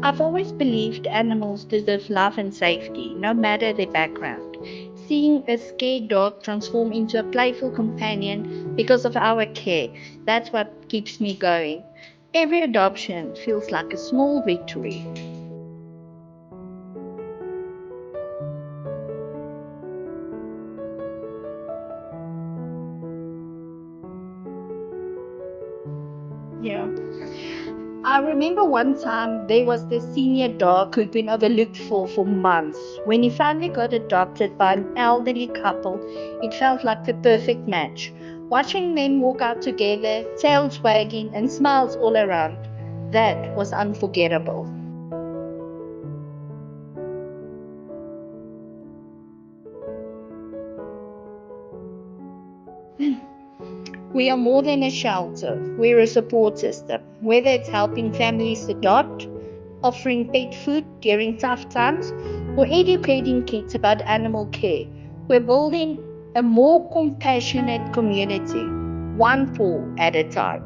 I've always believed animals deserve love and safety, no matter their background. Seeing a scared dog transform into a playful companion because of our care, that's what keeps me going. Every adoption feels like a small victory. Yeah. I remember one time there was this senior dog who'd been overlooked for months. When he finally got adopted by an elderly couple, it felt like the perfect match. Watching them walk out together, tails wagging and smiles all around, that was unforgettable. We are more than a shelter. We're a support system. Whether it's helping families adopt, offering pet food during tough times, or educating kids about animal care, we're building a more compassionate community, one paw at a time.